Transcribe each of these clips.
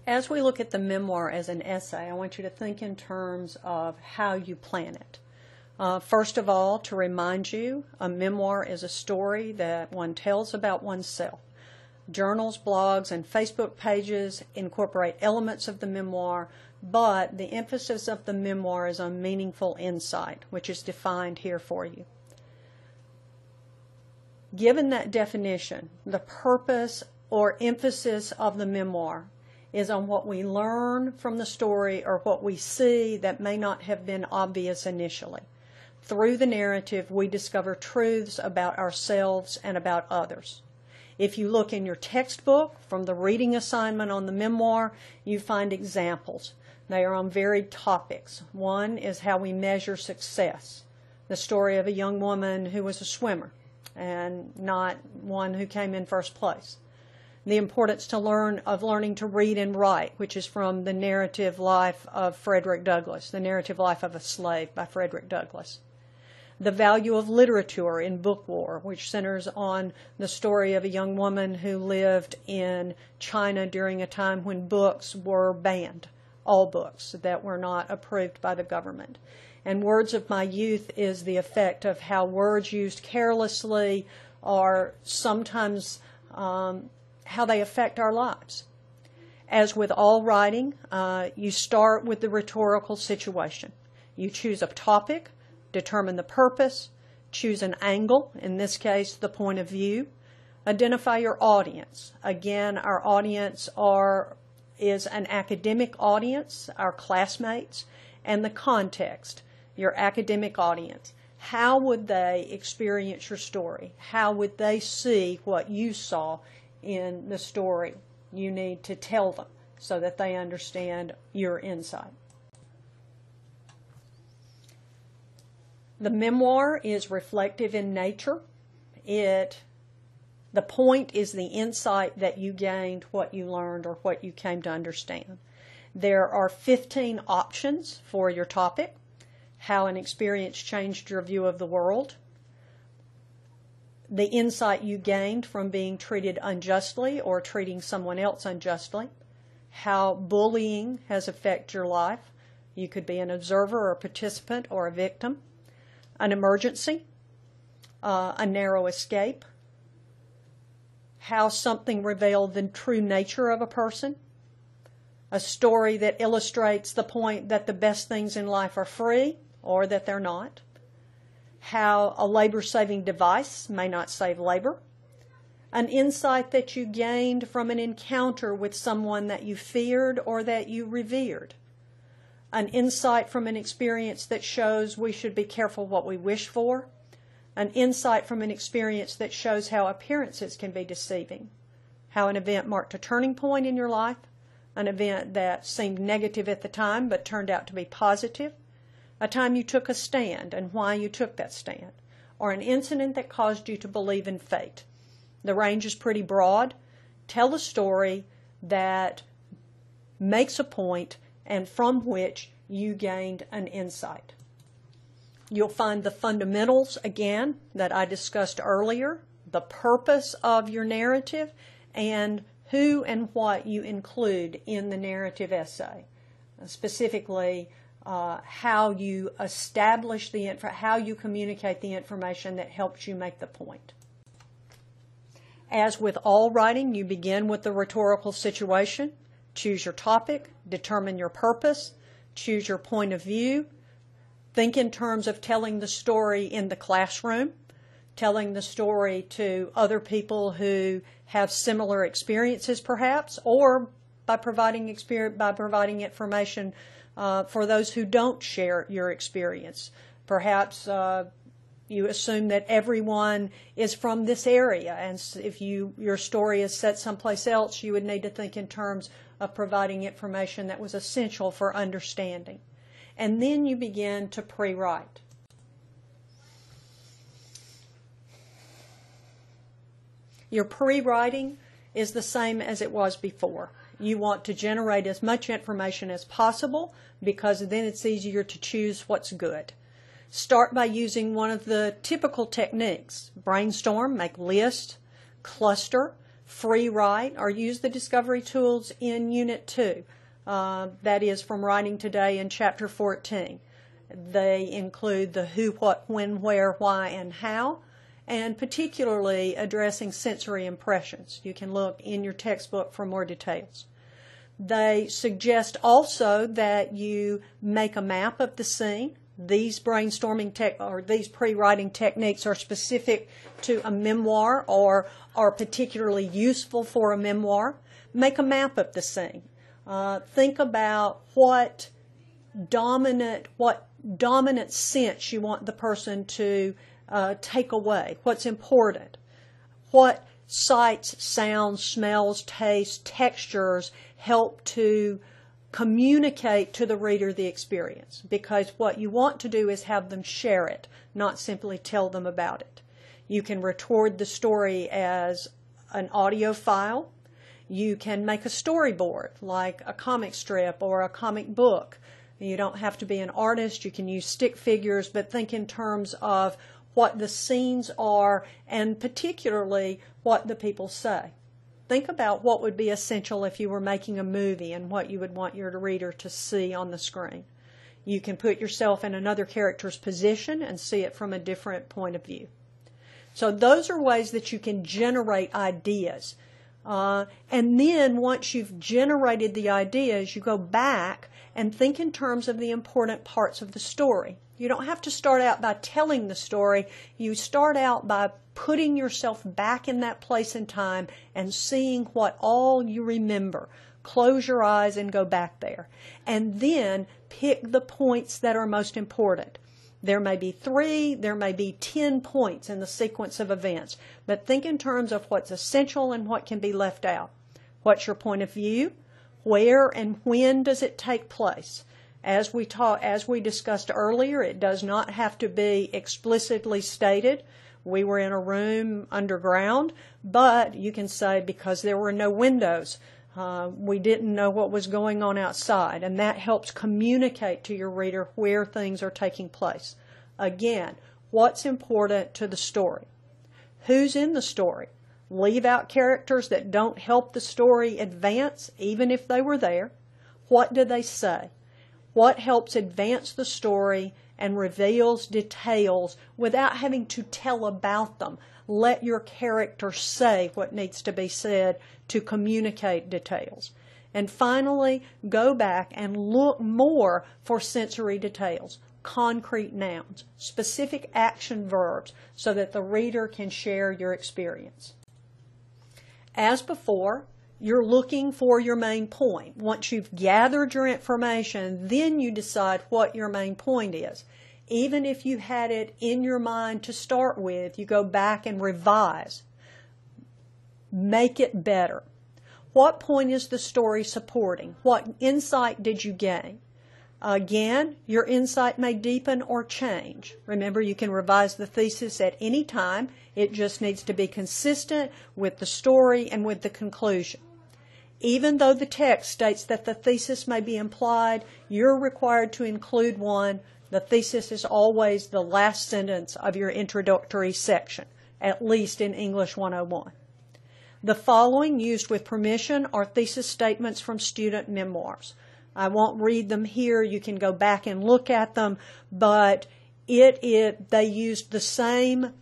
As we look at the memoir as an essay, I want you to think in terms of how you plan it. First of all, to remind you, a memoir is a story that one tells about oneself. Journals, blogs, and Facebook pages incorporate elements of the memoir, but the emphasis of the memoir is on meaningful insight, which is defined here for you. Given that definition, the purpose or emphasis of the memoir is on what we learn from the story or what we see that may not have been obvious initially. Through the narrative, we discover truths about ourselves and about others. If you look in your textbook from the reading assignment on the memoir, you find examples. They are on varied topics. One is how we measure success. The story of a young woman who was a swimmer and not one who came in first place. The importance of learning to read and write, which is from the narrative life of Frederick Douglass, The Narrative Life of a Slave by Frederick Douglass. The value of literature in Book War, which centers on the story of a young woman who lived in China during a time when books were banned, all books that were not approved by the government. And Words of My Youth is the effect of how words used carelessly are sometimes how they affect our lives. As with all writing, you start with the rhetorical situation. You choose a topic, determine the purpose, choose an angle, in this case the point of view, identify your audience. Again, our audience is an academic audience, our classmates, and the context, your academic audience. How would they experience your story? How would they see what you saw in the story? You need to tell them so that they understand your insight. The memoir is reflective in nature. The point is the insight that you gained, what you learned, or what you came to understand. There are 15 options for your topic: how an experience changed your view of the world, the insight you gained from being treated unjustly or treating someone else unjustly, how bullying has affected your life. You could be an observer or a participant or a victim. An emergency, a narrow escape, how something revealed the true nature of a person, a story that illustrates the point that the best things in life are free or that they're not, how a labor-saving device may not save labor, an insight that you gained from an encounter with someone that you feared or that you revered, an insight from an experience that shows we should be careful what we wish for, an insight from an experience that shows how appearances can be deceiving, how an event marked a turning point in your life, an event that seemed negative at the time but turned out to be positive, a time you took a stand and why you took that stand, or an incident that caused you to believe in fate. The range is pretty broad. Tell a story that makes a point and from which you gained an insight. You'll find the fundamentals, again, that I discussed earlier, the purpose of your narrative, and who and what you include in the narrative essay. Specifically, how you establish how you communicate the information that helps you make the point. As with all writing, you begin with the rhetorical situation. Choose your topic, determine your purpose, choose your point of view. Think in terms of telling the story in the classroom, telling the story to other people who have similar experiences perhaps, or by providing information for those who don't share your experience. Perhaps you assume that everyone is from this area, and if your story is set someplace else, you would need to think in terms of providing information that was essential for understanding. And then you begin to pre-write. Your pre-writing is the same as it was before. You want to generate as much information as possible because then it's easier to choose what's good. Start by using one of the typical techniques. Brainstorm, make lists, cluster, free write or use the discovery tools in Unit 2. That is from Writing Today in Chapter 14. They include the who, what, when, where, why, and how, and particularly addressing sensory impressions. You can look in your textbook for more details. They suggest also that you make a map of the scene. These brainstorming these pre-writing techniques are specific to a memoir or are particularly useful for a memoir. Make a map of the scene. Think about what dominant sense you want the person to take away. What's important? What sights, sounds, smells, tastes, textures help to communicate to the reader the experience, because what you want to do is have them share it, not simply tell them about it. You can record the story as an audio file. You can make a storyboard like a comic strip or a comic book. You don't have to be an artist. You can use stick figures, but think in terms of what the scenes are and particularly what the people say. Think about what would be essential if you were making a movie and what you would want your reader to see on the screen. You can put yourself in another character's position and see it from a different point of view. So those are ways that you can generate ideas. And then once you've generated the ideas, you go back and think in terms of the important parts of the story. You don't have to start out by telling the story. You start out by putting yourself back in that place and time and seeing what all you remember. Close your eyes and go back there. And then pick the points that are most important. There may be 3, there may be 10 points in the sequence of events, but think in terms of what's essential and what can be left out. What's your point of view? Where and when does it take place? As we discussed earlier, it does not have to be explicitly stated. We were in a room underground, but you can say because there were no windows, we didn't know what was going on outside, and that helps communicate to your reader where things are taking place. Again, what's important to the story? Who's in the story? Leave out characters that don't help the story advance, even if they were there. What do they say? What helps advance the story and reveals details without having to tell about them? Let your character say what needs to be said to communicate details. And finally, go back and look more for sensory details, concrete nouns, specific action verbs, so that the reader can share your experience. As before, you're looking for your main point. Once you've gathered your information, then you decide what your main point is. Even if you had it in your mind to start with, you go back and revise. Make it better. What point is the story supporting? What insight did you gain? Again, your insight may deepen or change. Remember, you can revise the thesis at any time. It just needs to be consistent with the story and with the conclusion. Even though the text states that the thesis may be implied, you're required to include one. The thesis is always the last sentence of your introductory section, at least in English 101. The following, used with permission, are thesis statements from student memoirs. I won't read them here. You can go back and look at them, but they used the same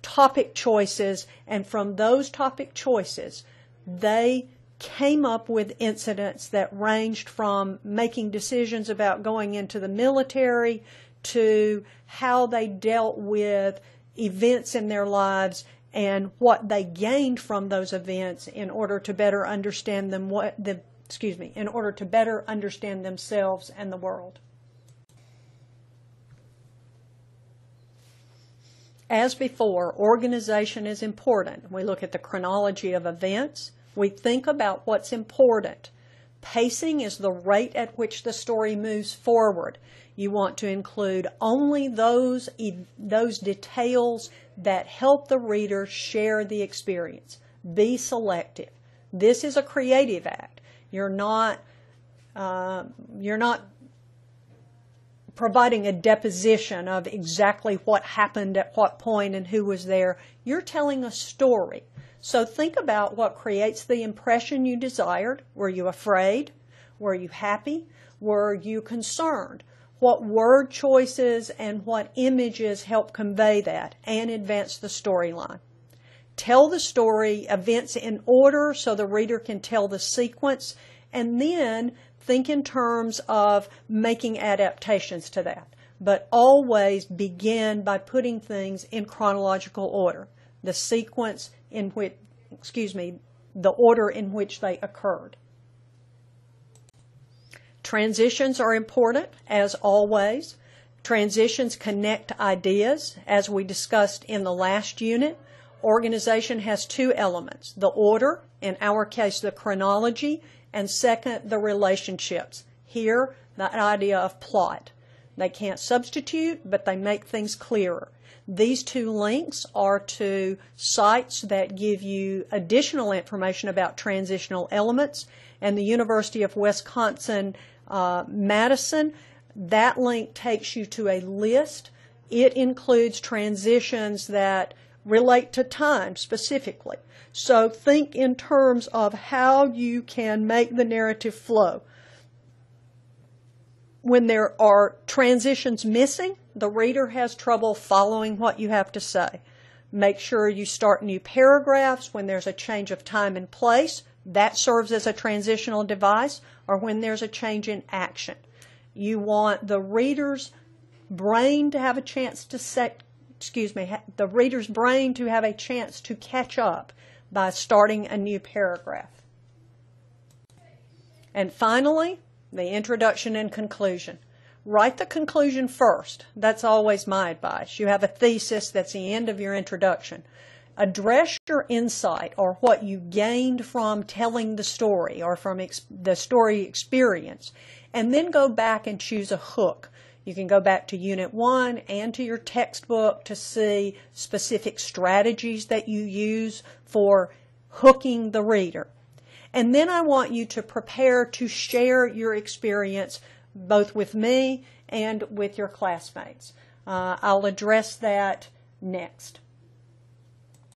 topic choices, and from those topic choices, they came up with incidents that ranged from making decisions about going into the military to how they dealt with events in their lives and what they gained from those events in order to better understand in order to better understand themselves and the world. As before, organization is important. We look at the chronology of events. We think about what's important. Pacing is the rate at which the story moves forward. You want to include only those details that help the reader share the experience. Be selective. This is a creative act. You're not providing a deposition of exactly what happened at what point and who was there. You're telling a story. So think about what creates the impression you desired. Were you afraid? Were you happy? Were you concerned? What word choices and what images help convey that and advance the storyline? Tell the story, events in order so the reader can tell the sequence, and then think in terms of making adaptations to that. But always begin by putting things in chronological order, the sequence in which, the order in which they occurred. Transitions are important, as always. Transitions connect ideas, as we discussed in the last unit. Organization has two elements, the order, in our case the chronology, and second, the relationships. Here, the idea of plot. They can't substitute, but they make things clearer. These two links are to sites that give you additional information about transitional elements, and the University of Wisconsin Madison, that link takes you to a list. It includes transitions that relate to time specifically. So think in terms of how you can make the narrative flow. When there are transitions missing, the reader has trouble following what you have to say. Make sure you start new paragraphs when there's a change of time and place. That serves as a transitional device, or when there's a change in action. You want the reader's brain to have a chance to the reader's brain to have a chance to catch up by starting a new paragraph. And finally, the introduction and conclusion. Write the conclusion first. That's always my advice. You have a thesis, that's the end of your introduction. Address your insight or what you gained from telling the story or from the story experience, and then go back and choose a hook. You can go back to Unit 1 and to your textbook to see specific strategies that you use for hooking the reader. And then I want you to prepare to share your experience both with me and with your classmates. I'll address that next.